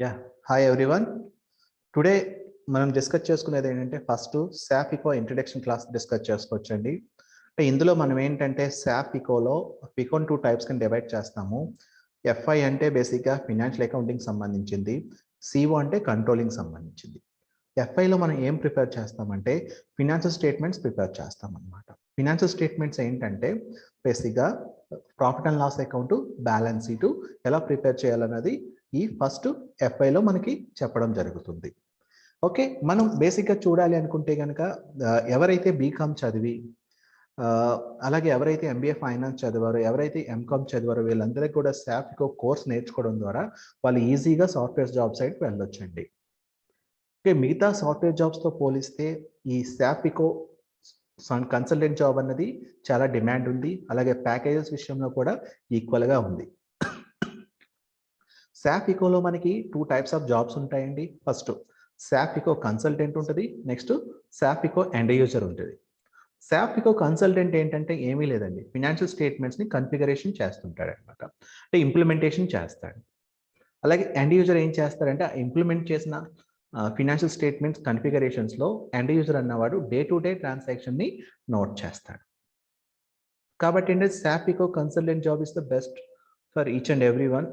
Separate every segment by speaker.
Speaker 1: Yeah hi everyone. Today మనం discuss చేసుకునేది ఏంటంటే ఫస్ట్ శాప్ ఇకో ఇంట్రడక్షన్ క్లాస్ డిస్కస్ చేసుకోవచ్చండి. అంటే ఇందులో మనం ఏంటంటే శాప్ ఇకోలో పికోన్ 2 టైప్స్ కింద డివైడ్ చేస్తాము. ఎఫ్ఐ అంటే బేసిక్గా ఫినాన్షియల్ అకౌంటింగ్ సంబంధించింది, సిఓ అంటే కంట్రోలింగ్ సంబంధించింది. ఎఫ్ఐలో మనం ఏం ప్రిపేర్ చేస్తామంటే ఫినాన్షియల్ స్టేట్మెంట్స్ ప్రిపేర్ చేస్తాం అనమాట. ఫినాన్షియల్ స్టేట్మెంట్స్ ఏంటంటే బేసిక్గా profit and loss account, balance sheet ఎలా ప్రిపేర్ చేయాలన్నది ఈ ఫస్ట్ ఎఫ్ఐలో మనకి చెప్పడం జరుగుతుంది. ఓకే, మనం బేసిక్గా చూడాలి అనుకుంటే కనుక ఎవరైతే బీకామ్ చదివి అలాగే ఎవరైతే ఎంబీఏ ఫైనాన్స్ చదివారో, ఎవరైతే ఎంకామ్ చదివారో వీళ్ళందరికీ కూడా శాప్ ఇకో కోర్స్ నేర్చుకోవడం ద్వారా వాళ్ళు ఈజీగా సాఫ్ట్వేర్ జాబ్ సైడ్కి వెళ్ళొచ్చండి. ఓకే, మిగతా సాఫ్ట్వేర్ జాబ్స్తో పోలిస్తే ఈ శాప్ ఇకో కన్సల్టెంట్ జాబ్ అన్నది చాలా డిమాండ్ ఉంది, అలాగే ప్యాకేజెస్ విషయంలో కూడా ఈక్వల్గా ఉంది. శాప్ ఇకోలో మనకి 2 టైప్స్ ఆఫ్ జాబ్స్ ఉంటాయండి. ఫస్ట్ శాప్ ఇకో కన్సల్టెంట్ ఉంటుంది, నెక్స్ట్ శాప్ ఇకో ఎండ్ యూజర్ ఉంటుంది. శాప్ ఇకో కన్సల్టెంట్ ఏంటంటే ఏమీ లేదండి, ఫినాన్షియల్ స్టేట్మెంట్స్ని కన్ఫిగరేషన్ చేస్తుంటాడు అనమాట, అంటే ఇంప్లిమెంటేషన్ చేస్తాడు. అలాగే ఎండ్ యూజర్ ఏం చేస్తారంటే ఇంప్లిమెంట్ చేసిన ఫినాన్షియల్ స్టేట్మెంట్స్ కన్ఫిగరేషన్స్లో ఎండ్ యూజర్ అన్నవాడు డే టు డే ట్రాన్సాక్షన్ని నోట్ చేస్తాడు. కాబట్టి ఏంటంటే శాప్ ఇకో consultant job is the best for each and every one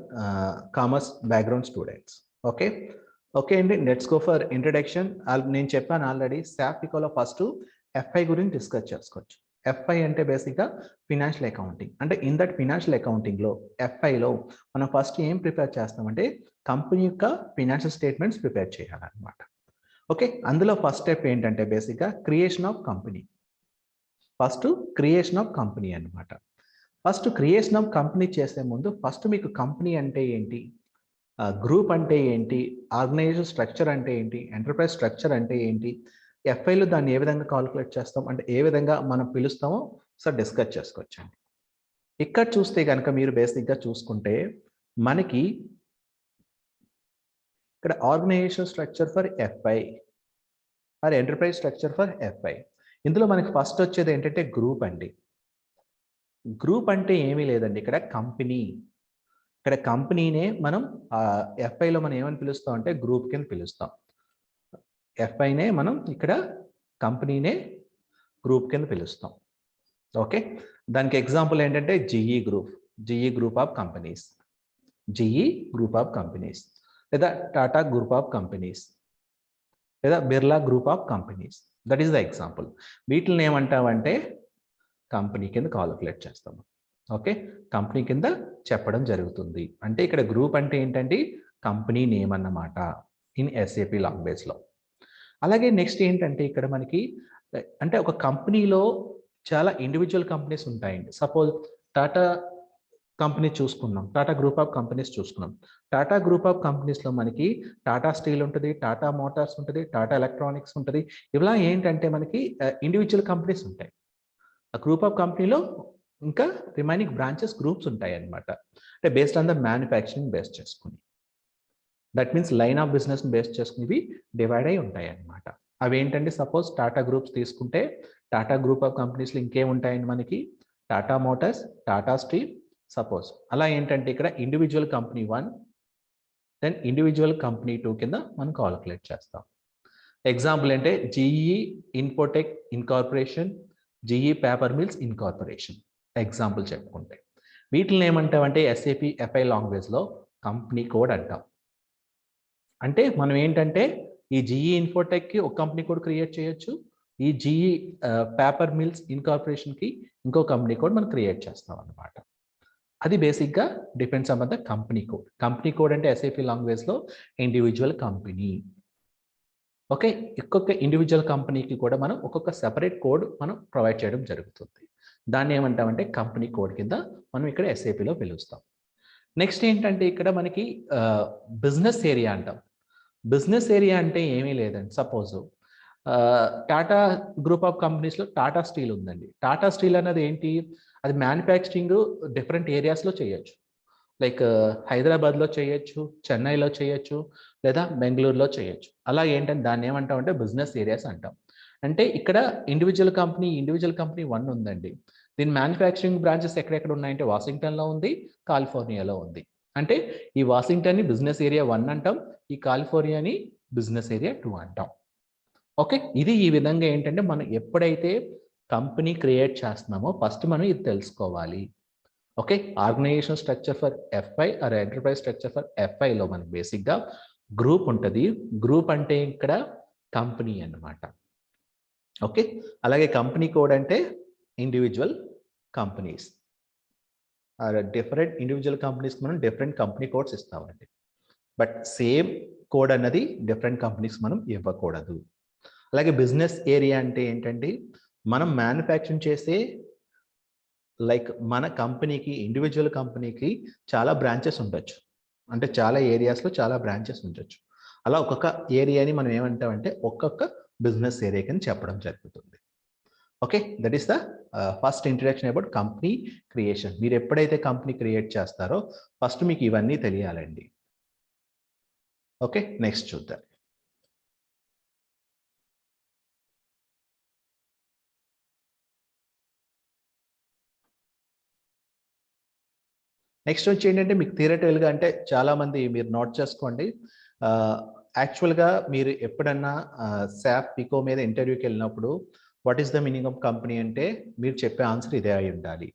Speaker 1: commerce background students. Okay అండి, లెట్స్ గో ఫర్ ఇంట్రడక్షన్. నేను చెప్పాను ఆల్రెడీ, శాప్ ఇకోలో ఫస్ట్ ఎఫ్ఐ గురించి డిస్కస్ చేసుకోవచ్చు. ఎఫ్ఐ అంటే బేసిక్గా ఫినాన్షియల్ అకౌంటింగ్. అంటే ఇన్ దట్ ఫినాన్షియల్ అకౌంటింగ్లో ఎఫ్ఐలో మనం ఫస్ట్ ఏం ప్రిపేర్ చేస్తామంటే కంపెనీ యొక్క ఫినాన్షియల్ స్టేట్మెంట్స్ ప్రిపేర్ చేయాలన్నమాట. ఓకే, అందులో ఫస్ట్ స్టెప్ ఏంటంటే బేసిక్గా creation of company. First creation of company అనమాట. ఫస్ట్ క్రియేషన్ ఆఫ్ కంపెనీ చేసే ముందు ఫస్ట్ మీకు కంపెనీ అంటే ఏంటి, గ్రూప్ అంటే ఏంటి, ఆర్గనైజేషన్ స్ట్రక్చర్ అంటే ఏంటి, ఎంటర్ప్రైజ్ స్ట్రక్చర్ అంటే ఏంటి, ఎఫ్ఐలో దాన్ని ఏ విధంగా కాల్కులేట్ చేస్తాం, అంటే ఏ విధంగా మనం పిలుస్తామో సార్ డిస్కస్ చేసుకోవచ్చండి. ఇక్కడ చూస్తే కనుక మీరు బేసిక్గా చూసుకుంటే మనకి ఇక్కడ organisation structure for FI or enterprise structure for FI, ఇందులో మనకి ఫస్ట్ వచ్చేది ఏంటంటే గ్రూప్ అండి. గ్రూప్ అంటే ఏమీ లేదండి, ఇక్కడ కంపెనీ. ఇక్కడ కంపెనీనే మనం ఎఫ్ఐలో మనం ఏమని పిలుస్తాం అంటే గ్రూప్ కింద పిలుస్తాం. ఎఫ్ఐనే మనం ఇక్కడ కంపెనీనే గ్రూప్ కింద పిలుస్తాం. ఓకే, దానికి ఎగ్జాంపుల్ ఏంటంటే GE group of companies, GE group of companies, లేదా టాటా గ్రూప్ ఆఫ్ కంపెనీస్, లేదా Birla group of companies. That is the example. వీటిని ఏమంటామంటే కంపెనీ కింద కాలిక్యులేట్ చేస్తాము. ఓకే, కంపెనీ కింద చెప్పడం జరుగుతుంది. అంటే ఇక్కడ గ్రూప్ అంటే ఏంటంటే కంపెనీ నేమ్ అన్నమాట ఇన్ ఎస్ఏపి లాంగ్వేజ్లో. అలాగే నెక్స్ట్ ఏంటంటే ఇక్కడ మనకి అంటే ఒక కంపెనీలో చాలా ఇండివిజువల్ కంపెనీస్ ఉంటాయండి. సపోజ్ టాటా కంపెనీ చూసుకున్నాం, టాటా గ్రూప్ ఆఫ్ కంపెనీస్ చూసుకున్నాం. టాటా గ్రూప్ ఆఫ్ కంపెనీస్లో మనకి టాటా స్టీల్ ఉంటుంది, టాటా మోటార్స్ ఉంటుంది, టాటా ఎలక్ట్రానిక్స్ ఉంటుంది. ఇలా ఏంటంటే మనకి ఇండివిజువల్ కంపెనీస్ ఉంటాయి. ఆ గ్రూప్ ఆఫ్ కంపెనీలో ఇంకా రిమైనింగ్ బ్రాంచెస్ గ్రూప్స్ ఉంటాయి అన్నమాట. అంటే based on the manufacturing base చేసుకుని, that means line of business base చేసుకుని ఇవి డివైడ్ అయి ఉంటాయి అన్నమాట. అవి ఏంటంటే సపోజ్ టాటా గ్రూప్స్ తీసుకుంటే టాటా గ్రూప్ ఆఫ్ కంపెనీస్లో ఇంకేం ఉంటాయండి మనకి, Tata Motors, Tata Steel suppose. అలా ఏంటంటే ఇక్కడ individual company 1 then individual company 2 కింద మనం కాలిక్యులేట్ చేస్తాం. ఎగ్జాంపుల్ అంటే GE Infotech Incorporation, GE paper mills incorporation example చెప్పుకుంటే. వీటిని ఏమంటామంటే ఎస్ఏపి ఎఫ్ఐ లాంగ్వేజ్లో కంపెనీ కోడ్ అంటాం. అంటే మనం ఏంటంటే ఈ జిఈ ఇన్ఫోటెక్కి ఒక కంపెనీ కోడ్ క్రియేట్ చేయొచ్చు, ఈ జిఈ పేపర్ మిల్స్ ఇన్కార్పొరేషన్కి ఇంకో కంపెనీ కోడ్ మనం క్రియేట్ చేస్తాం అన్నమాట. అది బేసిక్గా depends on the company code. Company code అంటే ఎస్ఏపి లాంగ్వేజ్లో ఇండివిజువల్ కంపెనీ. ఓకే, ఒక్కొక్క ఇండివిజువల్ కంపెనీకి కూడా మనం ఒక్కొక్క సెపరేట్ కోడ్ మనం ప్రొవైడ్ చేయడం జరుగుతుంది. దాన్ని ఏమంటామంటే కంపెనీ కోడ్ కింద మనం ఇక్కడ ఎస్ఏపిలో పిలుస్తాం. నెక్స్ట్ ఏంటంటే ఇక్కడ మనకి బిజినెస్ ఏరియా అంటాం. బిజినెస్ ఏరియా అంటే ఏమీ లేదండి, సపోజ్ టాటా గ్రూప్ ఆఫ్ కంపెనీస్లో టాటా స్టీల్ ఉందండి. టాటా స్టీల్ అనేది ఏంటి, అది మ్యానుఫ్యాక్చరింగ్ డిఫరెంట్ ఏరియాస్లో చేయొచ్చు. లైక్ హైదరాబాద్లో చేయొచ్చు, చెన్నైలో చేయొచ్చు, లేదా బెంగళూరులో చేయొచ్చు. అలా ఏంటంటే దాన్ని ఏమంటాం అంటే బిజినెస్ ఏరియాస్ అంటాం. అంటే ఇక్కడ ఇండివిజువల్ కంపెనీ 1 ఉందండి. దీని మ్యానుఫ్యాక్చరింగ్ బ్రాంచెస్ ఎక్కడెక్కడ ఉన్నాయంటే వాషింగ్టన్లో ఉంది, కాలిఫోర్నియాలో ఉంది. అంటే ఈ వాషింగ్టన్ని బిజినెస్ ఏరియా 1 అంటాం, ఈ కాలిఫోర్నియాని బిజినెస్ ఏరియా 2 అంటాం. ఓకే, ఇది ఈ విధంగా ఏంటంటే మనం ఎప్పుడైతే కంపెనీ క్రియేట్ చేస్తున్నామో ఫస్ట్ మనం ఇది తెలుసుకోవాలి. Okay, organisation structure for FI or enterprise structure for ఎఫ్ఐలో మనకి బేసిక్గా గ్రూప్ ఉంటుంది. గ్రూప్ అంటే ఇక్కడ కంపెనీ అన్నమాట. ఓకే, అలాగే కంపెనీ కోడ్ అంటే individual companies are different individual కంపెనీస్కి మనం డిఫరెంట్ కంపెనీ కోడ్స్ ఇస్తామండి. బట్ సేమ్ కోడ్ అన్నది డిఫరెంట్ కంపెనీస్ మనం ఇవ్వకూడదు. అలాగే బిజినెస్ ఏరియా అంటే ఏంటంటే మనం మ్యానుఫ్యాక్చరింగ్ చేసే లైక్ మన కంపెనీకి ఇండివిజువల్ కంపెనీకి చాలా బ్రాంచెస్ ఉండొచ్చు, అంటే చాలా ఏరియాస్లో చాలా బ్రాంచెస్ ఉండొచ్చు. అలా ఒక్కొక్క ఏరియాని మనం ఏమంటామంటే ఒక్కొక్క బిజినెస్ ఏరియాకి అని చెప్పడం జరుగుతుంది. Okay, that is the first introduction about company creation. మీరు ఎప్పుడైతే కంపెనీ క్రియేట్ చేస్తారో ఫస్ట్ మీకు ఇవన్నీ తెలియాలండి. ఓకే, నెక్స్ట్ చూద్దాం. నెక్స్ట్ వచ్చి ఏంటంటే మీకు థియరటికల్గా అంటే చాలామంది మీరు నోట్ చేసుకోండి. యాక్చువల్గా మీరు ఎప్పుడన్నా శాప్ పికో మీద ఇంటర్వ్యూకి వెళ్ళినప్పుడు what is the meaning of company అంటే మీరు చెప్పే ఆన్సర్ ఇదే అయి ఉండాలి.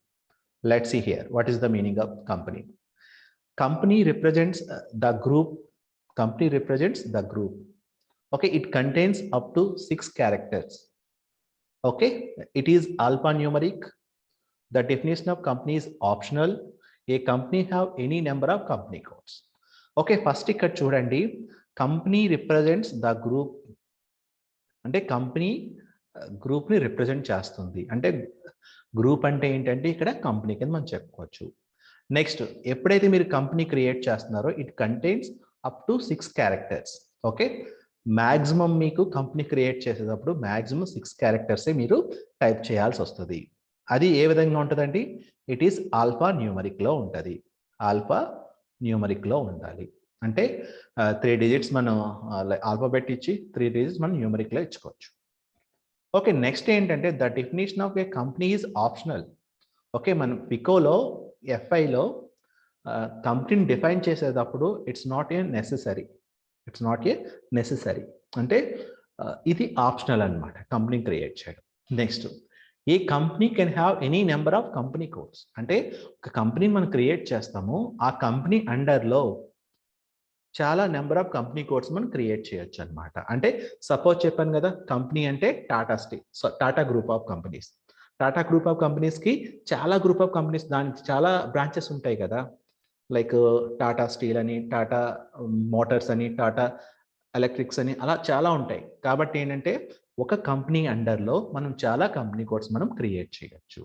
Speaker 1: Let's see here what is the meaning of company. Company represents the group. Company represents the group. Okay, it contains up to 6 characters. Okay, it is alphanumeric. The definition of company is optional. A company have any number of company codes. Okay, first ఇక్కడ చూడండి, company represents the group అంటే company గ్రూప్ని represent చేస్తుంది. అంటే group అంటే ఏంటంటే ఇక్కడ company కింద మనం చెప్పుకోవచ్చు. నెక్స్ట్, ఎప్పుడైతే మీరు కంపెనీ క్రియేట్ చేస్తున్నారో it contains up to 6 characters. Okay, maximum మీకు కంపెనీ క్రియేట్ చేసేటప్పుడు మ్యాక్సిమం 6 క్యారెక్టర్సే మీరు టైప్ చేయాల్సి వస్తుంది. అది ఏ విధంగా ఉంటుందండి? ఇట్ ఈస్ ఆల్ఫా న్యూమరిక్లో ఉంటుంది. ఆల్ఫా న్యూమరిక్లో ఉండాలి. అంటే 3 డిజిట్స్ మనం ఆల్ఫాబెట్ ఇచ్చి 3 డిజిట్స్ మనం న్యూమరిక్లో ఇచ్చుకోవచ్చు. ఓకే, నెక్స్ట్ ఏంటంటే the definition of A company is optional. Okay, మనం పికోలో ఎఫ్ఐలో కంపెనీని డిఫైన్ చేసేటప్పుడు it's not a necessary. It's not a necessary అంటే ఇది ఆప్షనల్ అనమాట కంపెనీ క్రియేట్ చేయడం. Next, A company can have any number of company codes. అంటే ఒక company మనం క్రియేట్ చేస్తాము, ఆ కంపెనీ అండర్లో చాలా నెంబర్ ఆఫ్ కంపెనీ కోడ్స్ మనం క్రియేట్ చేయొచ్చు అనమాట. అంటే సపోజ్ చెప్పాను కదా, కంపెనీ అంటే Tata group of companies. Tata group of కంపెనీస్కి చాలా గ్రూప్ ఆఫ్ కంపెనీస్, దానికి చాలా బ్రాంచెస్ ఉంటాయి కదా, లైక్ టాటా స్టీల్ అని, టాటా మోటార్స్ అని, టాటా ఎలక్ట్రిక్స్ అని, అలా చాలా ఉంటాయి. కాబట్టి ఏంటంటే ఒక కంపెనీ అండర్లో మనం చాలా కంపెనీ కోడ్స్ మనం క్రియేట్ చేయొచ్చు.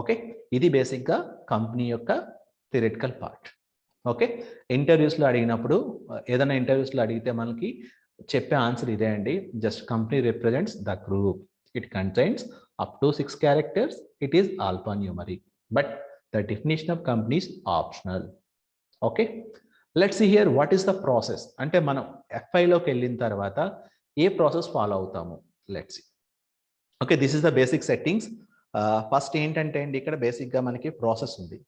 Speaker 1: ఓకే, ఇది బేసిక్గా కంపెనీ యొక్క థియరిటికల్ పార్ట్. ఓకే, ఇంటర్వ్యూస్లో అడిగినప్పుడు ఏదైనా ఇంటర్వ్యూస్లో అడిగితే మనకి చెప్పే ఆన్సర్ ఇదే అండి. Just company represents the group. It contains up to 6 characters. It is alphanumeric. But the definition of company is optional. Okay, let's see here what is the process. అంటే మనం ఎఫ్ఐలోకి వెళ్ళిన తర్వాత ఏ ప్రాసెస్ ఫాలో అవుతాము. Let's see. Okay, this is the basic settings. First ఏంటంటే అండి, ఇక్కడ బేసిక్గా మనకి ప్రాసెస్ ఉంది.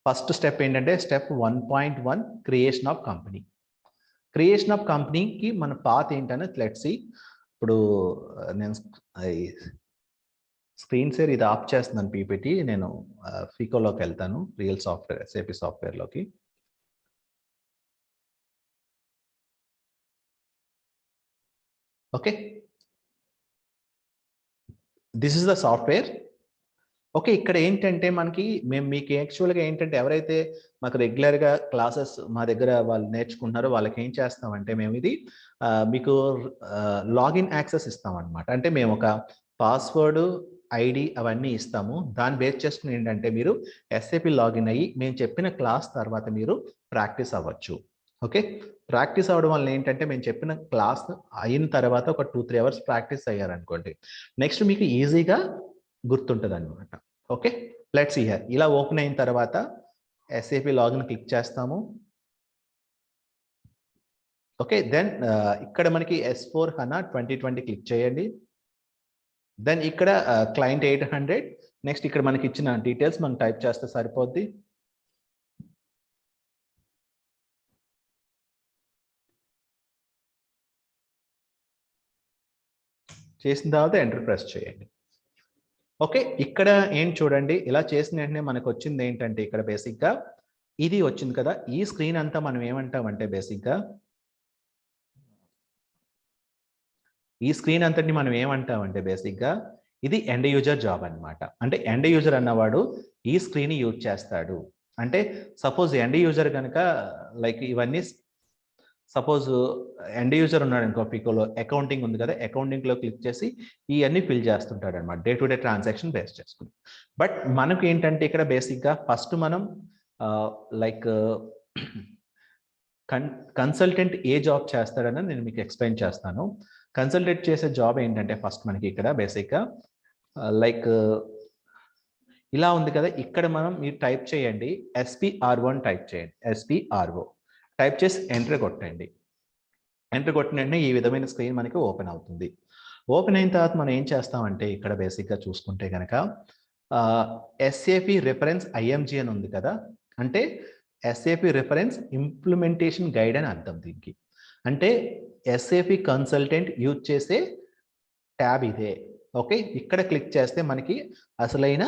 Speaker 1: ఫస్ట్ స్టెప్ ఏంటంటే step 1.1 creation of company. Creation of కంపెనీకి మన పాత్ ఏంటనేది లెట్స్ సీ. ఇప్పుడు నేను స్క్రీన్ షేర్ ఇది ఆఫ్ చేస్తున్నాను పీపీటీ. నేను ఫికోలోకి వెళ్తాను, రియల్ సాఫ్ట్వేర్ ఎస్ఏపి సాఫ్ట్వేర్లోకి. Okay, this is the software. Okay, ఇక్కడ ఏంటంటే మనకి మీకు యాక్చువల్గా ఏంటంటే ఎవరైతే మాకు రెగ్యులర్గా క్లాసెస్ మా దగ్గర వాళ్ళు నేర్చుకుంటున్నారో వాళ్ళకి ఏం చేస్తామంటే మేము ఇది మీకు లాగిన్ యాక్సెస్ ఇస్తాం అనమాట. అంటే మేము ఒక పాస్వర్డ్, ఐడి అవన్నీ ఇస్తాము. దాన్ని బేస్ చేసుకుని ఏంటంటే మీరు ఎస్ఏపి లాగిన్ అయ్యి మేము చెప్పిన క్లాస్ తర్వాత మీరు ప్రాక్టీస్ అవ్వచ్చు. ఓకే, ప్రాక్టీస్ అవ్వడం వల్ల ఏంటంటే మేము చెప్పిన క్లాస్ అయిన తర్వాత ఒక 2-3 అవర్స్ ప్రాక్టీస్ అయ్యారనుకోండి, నెక్స్ట్ మీకు ఈజీగా గుర్తుంటుంది అనమాట. Okay, let's see here. ఇలా ఓపెన్ అయిన తర్వాత ఎస్ఏపి లాగిన్ క్లిక్ చేస్తాము. ఓకే, దెన్ ఇక్కడ మనకి S4 HANA 2020 క్లిక్ చేయండి. దెన్ ఇక్కడ క్లయింట్ 800. నెక్స్ట్ ఇక్కడ మనకి ఇచ్చిన డీటెయిల్స్ మనం టైప్ చేస్తే సరిపోద్ది. చేసిన తర్వాత ఎంటర్ ప్రెస్ చేయండి. ఓకే, ఇక్కడ ఏం చూడండి, ఇలా చేసిన వెంటనే మనకు వచ్చింది ఏంటంటే ఇక్కడ బేసిక్గా ఇది వచ్చింది కదా, ఈ స్క్రీన్ అంతా మనం ఏమంటామంటే బేసిక్గా ఈ స్క్రీన్ అంతటిని మనం ఏమంటామంటే బేసిక్గా ఇది ఎండ్ యూజర్ జాబ్ అన్నమాట. అంటే ఎండ్ యూజర్ అన్నవాడు ఈ స్క్రీన్ యూజ్ చేస్తాడు. అంటే సపోజ్ ఎండ్ యూజర్ కనుక లైక్ ఇవన్నీ సపోజ్ ఎండ్ యూజర్ ఉన్నాడు అనుకో, పికోలో అకౌంటింగ్ ఉంది కదా, అకౌంటింగ్లో క్లిక్ చేసి ఇవన్నీ ఫిల్ చేస్తుంటాడు అనమాట, day to day transaction base చేసుకుని. బట్ మనకు ఏంటంటే ఇక్కడ బేసిక్గా ఫస్ట్ మనం లైక్ కన్సల్టెంట్ ఏ జాబ్ చేస్తాడని నేను మీకు ఎక్స్ప్లెయిన్ చేస్తాను. కన్సల్టెంట్ చేసే జాబ్ ఏంటంటే ఫస్ట్ మనకి ఇక్కడ బేసిక్గా లైక్ ఇలా ఉంది కదా, ఇక్కడ మనం మీరు టైప్ చేయండి SPR1 టైప్ చేయండి, SPRO టైప్ చేసి ఎంటర్ కొట్టండి. ఎంటర్ కొట్టిన వెంటనే ఈ విధమైన స్క్రీన్ మనకి ఓపెన్ అవుతుంది. ఓపెన్ అయిన తర్వాత మనం ఏం చేస్తామంటే ఇక్కడ బేసిక్గా చూసుకుంటే కనుక SAP రిఫరెన్స్ IMG అని ఉంది కదా, అంటే SAP రిఫరెన్స్ ఇంప్లిమెంటేషన్ గైడ్ అని అర్థం దీనికి. అంటే SAP కన్సల్టెంట్ యూజ్ చేసే ట్యాబ్ ఇదే. ఓకే, ఇక్కడ క్లిక్ చేస్తే మనకి అసలైన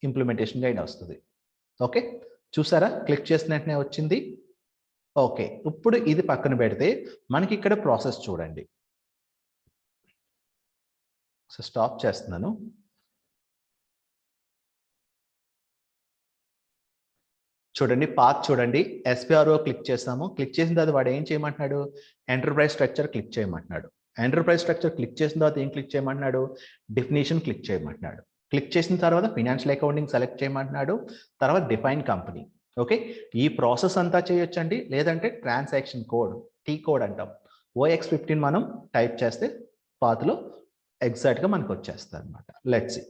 Speaker 1: ఇంప్లిమెంటేషన్ గైడ్ వస్తుంది. ఓకే, చూసారా, క్లిక్ చేసిన వెంటనే వచ్చింది. ఓకే, ఇప్పుడు ఇది పక్కన పెడితే మనకి ఇక్కడ ప్రాసెస్ చూడండి. సో స్టాప్ చేస్తున్నాను. చూడండి పాత్ చూడండి, SPRO క్లిక్ చేస్తాము. క్లిక్ చేసిన తర్వాత వాడు ఏం చేయమంటున్నాడు, ఎంటర్ప్రైజ్ స్ట్రక్చర్ క్లిక్ చేయమంటున్నాడు. ఎంటర్ప్రైజ్ స్ట్రక్చర్ క్లిక్ చేసిన తర్వాత ఏం క్లిక్ చేయమంటున్నాడు, డెఫినేషన్ క్లిక్ చేయమంటున్నాడు. క్లిక్ చేసిన తర్వాత ఫైనాన్షియల్ అకౌంటింగ్ సెలెక్ట్ చేయమంటున్నాడు, తర్వాత డిఫైన్ కంపెనీ. ఓకే, ఈ ప్రాసెస్ అంతా చేయొచ్చండి. లేదంటే ట్రాన్సాక్షన్ కోడ్, T కోడ్ అంటాం, OX15 మనం టైప్ చేస్తే పాత్లో ఎగ్జాక్ట్గా మనకు వచ్చేస్తుంది అనమాట. Let's see.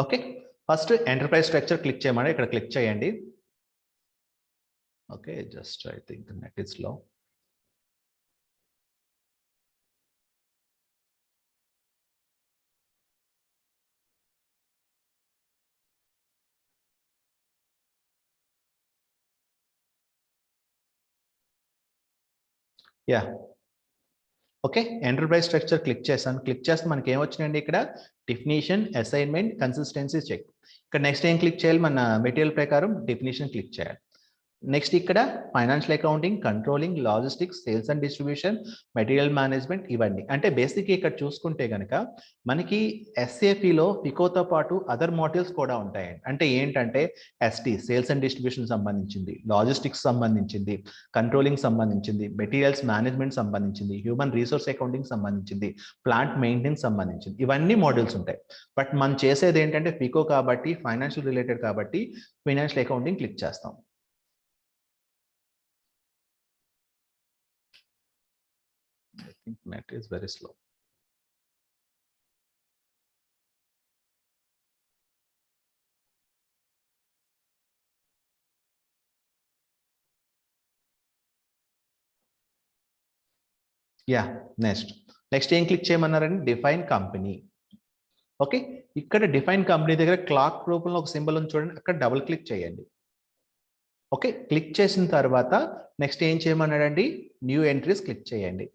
Speaker 1: Okay, first enterprise structure click చేయమని ఇక్కడ క్లిక్ చేయండి. Okay, just I think net is slow. Yeah, okay, enterprise structure click చేశాను. క్లిక్ చేస్తే మనకి ఏమొచ్చినాయండి ఇక్కడ డెఫినేషన్, అసైన్మెంట్, కన్సిస్టెన్సీ చెక్. ఇక్కడ నెక్స్ట్ ఏం క్లిక్ చేయాలి, మన మెటీరియల్ ప్రకారం డెఫినేషన్ క్లిక్ చేయాలి. నెక్స్ట్ ఇక్కడ financial accounting, controlling, logistics, sales and distribution, material management, ఇవన్నీ. అంటే బేసిక్ ఇక్కడ చూసుకుంటే కనుక మనకి SAPలో పికోతో పాటు అదర్ మాడ్యూల్స్ కూడా ఉంటాయండి. అంటే ఏంటంటే ST సేల్స్ అండ్ డిస్ట్రిబ్యూషన్ సంబంధించింది, లాజిస్టిక్స్ సంబంధించింది, కంట్రోలింగ్ సంబంధించింది, మెటీరియల్స్ మేనేజ్మెంట్ సంబంధించింది, హ్యూమన్ రిసోర్స్ అకౌంటింగ్ సంబంధించింది, ప్లాంట్ మెయింటెనెన్స్ సంబంధించింది, ఇవన్నీ మాడ్యూల్స్ ఉంటాయి. బట్ మనం చేసేది ఏంటంటే పికో కాబట్టి, ఫైనాన్షియల్ రిలేటెడ్ కాబట్టి ఫైనాన్షియల్ అకౌంటింగ్ క్లిక్ చేస్తాం. I think net is very slow. Yeah, next ఏం క్లిక్ చేయమన్నారండి, డిఫైన్ కంపెనీ. ఓకే, ఇక్కడ డిఫైన్ కంపెనీ దగ్గర క్లాక్ రూపంలో ఒక సింబల్ ఉంది చూడండి, అక్కడ డబుల్ క్లిక్ చేయండి. ఓకే, క్లిక్ చేసిన తర్వాత నెక్స్ట్ ఏం చేయమన్నాడండి, న్యూ ఎంట్రీస్ క్లిక్ చేయండి.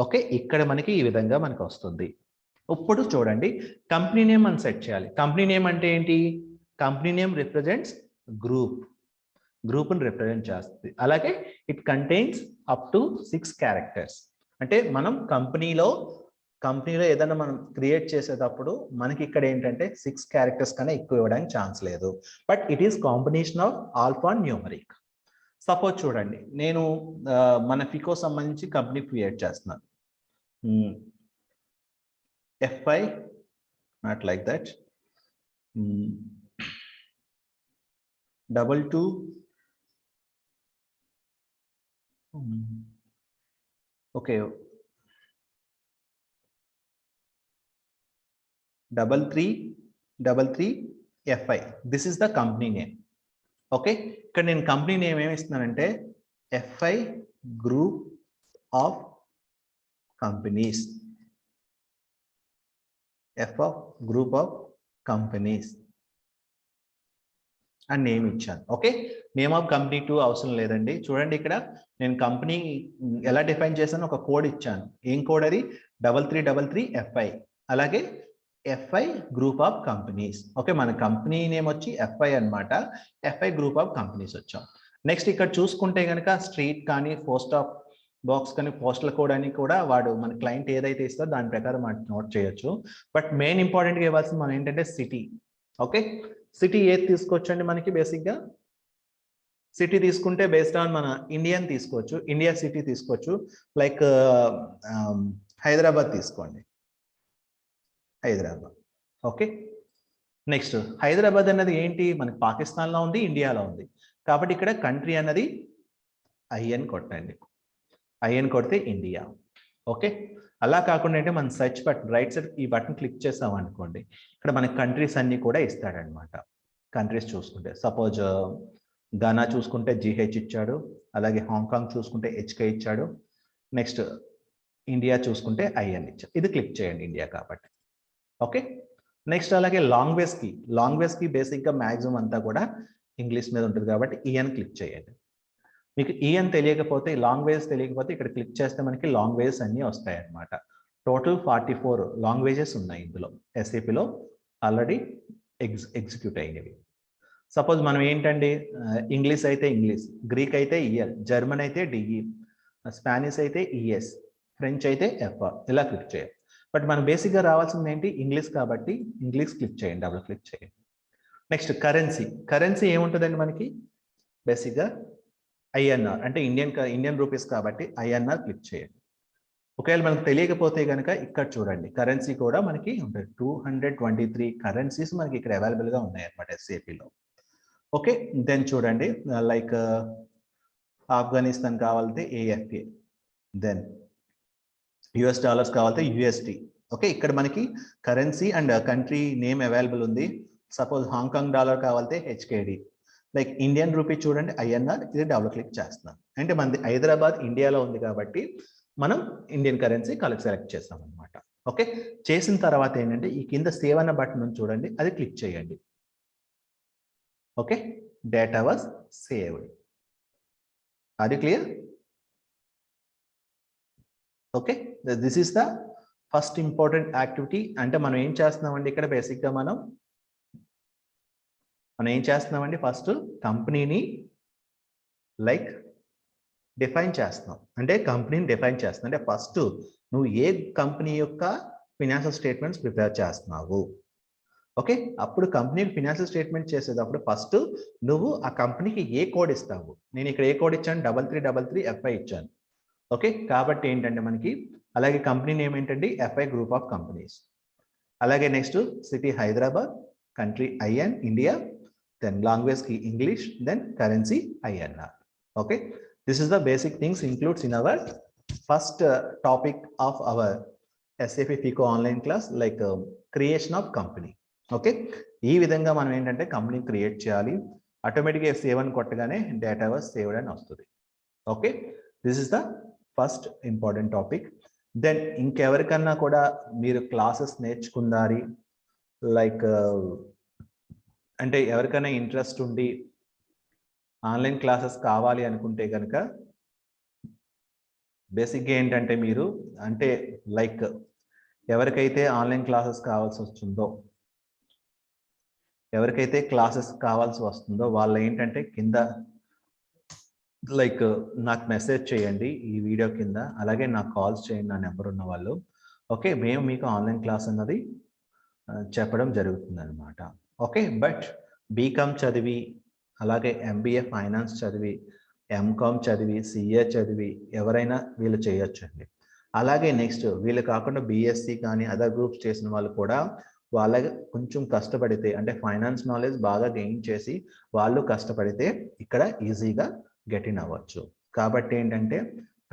Speaker 1: ఓకే, ఇక్కడ మనకి ఈ విధంగా మనకు వస్తుంది. ఇప్పుడు చూడండి, కంపెనీ నేమ్ మనం సెట్ చేయాలి. కంపెనీ నేమ్ అంటే ఏంటి, కంపెనీ నేమ్ రిప్రజెంట్స్ గ్రూప్ని రిప్రజెంట్ చేస్తుంది. అలాగే it contains up to 6 characters. అంటే మనం కంపెనీలో ఏదైనా మనం క్రియేట్ చేసేటప్పుడు మనకి ఇక్కడ ఏంటంటే 6 క్యారెక్టర్స్ కన్నా ఎక్కువ ఇవ్వడానికి ఛాన్స్ లేదు. But it is combination of alpha numeric. Suppose చూడండి, నేను మన ఫికో సంబంధించి కంపెనీ క్రియేట్ చేస్తున్నాను. FI, not like that. 22 okay, 3333 FI. This is the company name. Okay, ఇక్కడ నేను కంపెనీ నేమ్ ఏమి ఇస్తున్నానంటే FI group of companies, group of companies అని name ఇచ్చాను. ఓకే, నేమ్ ఆఫ్ కంపెనీ 2 అవసరం లేదండి. చూడండి ఇక్కడ నేను కంపెనీ ఎలా డిఫైన్ చేశాను, ఒక కోడ్ ఇచ్చాను. ఏం కోడ్ అది? 3333 FI. అలాగే FI group of companies. Okay, మన కంపెనీ నేమ్ వచ్చి FI అన్నమాట. FI గ్రూప్ ఆఫ్ కంపెనీస్ వచ్చాం. నెక్స్ట్ ఇక్కడ చూసుకుంటే కనుక స్ట్రీట్ కానీ పోస్ట్ ఆఫ్ బాక్స్ కానీ పోస్టల్ కోడ్ అని కూడా వాడు మన క్లయింట్ ఏదైతే ఇస్తారో దాని ప్రకారం మనం నోట్ చేయొచ్చు. బట్ మెయిన్ ఇంపార్టెంట్గా ఇవ్వాల్సింది మనం ఏంటంటే సిటీ. ఓకే, సిటీ ఏది తీసుకోవచ్చండి మనకి? బేసిక్గా సిటీ తీసుకుంటే బేస్డ్ ఆన్ మన ఇండియన్ తీసుకోవచ్చు, ఇండియా సిటీ తీసుకోవచ్చు. లైక్ హైదరాబాద్ తీసుకోండి, హైదరాబాద్. ఓకే, నెక్స్ట్ హైదరాబాద్ అన్నది ఏంటి? మనకి పాకిస్తాన్లో ఉంది, ఇండియాలో ఉంది. కాబట్టి ఇక్కడ కంట్రీ అన్నది ఐఎన్ కొట్టండి. ఐఎన్ కొడితే ఇండియా. ఓకే, అలా కాకుండా అంటే మన సెర్చ్ బటన్ రైట్ సైడ్ ఈ బటన్ క్లిక్ చేసాం అనుకోండి, ఇక్కడ మనకి కంట్రీస్ అన్ని కూడా ఇస్తాడనమాట. కంట్రీస్ చూసుకుంటే సపోజ్ గానా చూసుకుంటే GH ఇచ్చాడు, అలాగే హాంకాంగ్ చూసుకుంటే HK ఇచ్చాడు, నెక్స్ట్ ఇండియా చూసుకుంటే IN ఇచ్చాడు. ఇది క్లిక్ చేయండి ఇండియా కాబట్టి. ఓకే, నెక్స్ట్ అలాగే లాంగ్వేజ్ కి బేసిక్గా మ్యాక్సిమం అంతా కూడా ఇంగ్లీష్ మీద ఉంటుంది కాబట్టి EN క్లిక్ చేయండి. మీకు EN తెలియకపోతే, లాంగ్వేజ్ తెలియకపోతే ఇక్కడ క్లిక్ చేస్తే మనకి లాంగ్వేజెస్ అన్నీ వస్తాయి అన్నమాట. టోటల్ 44 లాంగ్వేజెస్ ఉన్నాయి ఇందులో. SAPలో ఆల్రెడీ ఎగ్జిక్యూట్ అయినవి. సపోజ్ మనం ఏంటండి, ఇంగ్లీష్ అయితే ఇంగ్లీష్, గ్రీక్ అయితే EL, జర్మన్ అయితే DE, స్పానిష్ అయితే ES, ఫ్రెంచ్ అయితే FR, ఇలా క్లిక్ చేయాలి. బట్ మనం బేసిక్గా రావాల్సింది ఏంటి? ఇంగ్లీష్ కాబట్టి ఇంగ్లీష్ క్లిక్ చేయండి, డబుల్ క్లిక్ చేయండి. నెక్స్ట్ కరెన్సీ ఏముంటుందండి మనకి? బేసిక్గా INR అంటే ఇండియన్ రూపీస్ కాబట్టి INR క్లిక్ చేయండి. ఒకవేళ మనకు తెలియకపోతే కనుక ఇక్కడ చూడండి, కరెన్సీ కూడా మనకి ఉంటుంది. 223 కరెన్సీస్ మనకి ఇక్కడ అవైలబుల్గా ఉన్నాయి అన్నమాట SAPలో. ఓకే, దెన్ చూడండి లైక్ ఆఫ్ఘనిస్తాన్ కావాలంటే AFA, దెన్ US డాలర్స్ కావాలంటే USD. ఓకే, ఇక్కడ మనకి currency and country name available ఉంది. సపోజ్ హాంకాంగ్ డాలర్ కావాలంటే HKD, లైక్ ఇండియన్ రూపీ చూడండి INR, ఇది డబుల్ క్లిక్ చేస్తున్నాం. అంటే మనది హైదరాబాద్ ఇండియాలో ఉంది కాబట్టి మనం ఇండియన్ కరెన్సీ సెలెక్ట్ చేస్తాం అనమాట. ఓకే, చేసిన తర్వాత ఏంటంటే ఈ కింద సేవ్ అన్న బటన్ ఉంది చూడండి, అది క్లిక్ చేయండి. Okay, data was saved. Are you clear? Okay, this is the first important activity. అంటే మనం ఏం చేస్తున్నామండి ఇక్కడ బేసిక్గా మనం ఏం చేస్తున్నామండి, ఫస్ట్ కంపెనీని లైక్ డిఫైన్ చేస్తున్నాం. అంటే కంపెనీని డిఫైన్ చేస్తున్నాం అంటే ఫస్ట్ నువ్వు ఏ కంపెనీ యొక్క ఫినాన్షియల్ స్టేట్మెంట్స్ ప్రిపేర్ చేస్తున్నావు. ఓకే, అప్పుడు కంపెనీకి ఫినాన్షియల్ స్టేట్మెంట్ చేసేటప్పుడు ఫస్ట్ నువ్వు ఆ కంపెనీకి ఏ కోడ్ ఇస్తావు. నేను ఇక్కడ ఏ కోడ్ ఇచ్చాను? 3333 FI ఇచ్చాను. ఓకే, కాబట్టి ఏంటంటే మనకి అలాగే కంపెనీ నేమ్ ఏంటండి? FI group of companies. అలాగే next city Hyderabad, country IN India, then language key English, then currency INR. Okay, this is the basic things includes in our first topic of our SAP FICO online class, like creation of company. Okay, ఈ విధంగా మనం ఏంటంటే company create చేయాలి. ఆటోమేటిక్గా save అని కొట్టగానే data was saved అని వస్తుంది. Okay, this is the first important topic. Then ఇంకెవరికన్నా కూడా మీరు క్లాసెస్ నేర్చుకుందారి, లైక్ అంటే ఎవరికైనా ఇంట్రెస్ట్ ఉండి ఆన్లైన్ క్లాసెస్ కావాలి అనుకుంటే కనుక బేసిక్గా ఏంటంటే మీరు అంటే లైక్ ఎవరికైతే ఆన్లైన్ క్లాసెస్ కావాల్సి వస్తుందో, ఎవరికైతే క్లాసెస్ కావాల్సి వస్తుందో వాళ్ళు ఏంటంటే కింద లైక్ నాకు మెసేజ్ చేయండి ఈ వీడియో కింద, అలాగే నాకు కాల్స్ చేయండి నా నెంబర్ ఉన్న వాళ్ళు. ఓకే, మేము మీకు ఆన్లైన్ క్లాస్ అన్నది చెప్పడం జరుగుతుంది అనమాట. ఓకే, బట్ బీకామ్ చదివి అలాగే MBA ఫైనాన్స్ చదివి MCOM చదివి CA చదివి ఎవరైనా వీళ్ళు చేయొచ్చండి. అలాగే నెక్స్ట్ వీళ్ళు కాకుండా BSc కానీ అదర్ గ్రూప్స్ చేసిన వాళ్ళు కూడా వాళ్ళకి కొంచెం కష్టపడితే అంటే ఫైనాన్స్ నాలెడ్జ్ బాగా గెయిన్ చేసి వాళ్ళు కష్టపడితే ఇక్కడ ఈజీగా గెట్ ఇన్ అవ్వచ్చు. కాబట్టి ఏంటంటే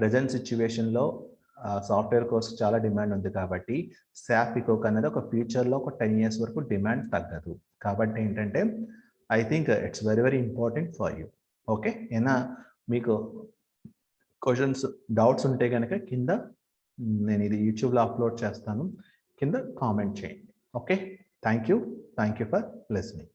Speaker 1: ప్రజెంట్ సిచ్యువేషన్లో సాఫ్ట్వేర్ కోర్స్ చాలా డిమాండ్ ఉంది కాబట్టి SAP FICO అనేది ఒక ఫ్యూచర్లో ఒక 10 years వరకు డిమాండ్ తగ్గదు. కాబట్టి ఏంటంటే I think it's very very important for you. Okay, ఏనా మీకు క్వశ్చన్స్ డౌట్స్ ఉంటే కనుక కింద నేను ఇది యూట్యూబ్లో అప్లోడ్ చేస్తాను, కింద కామెంట్ చేయండి. Okay, thank you for listening.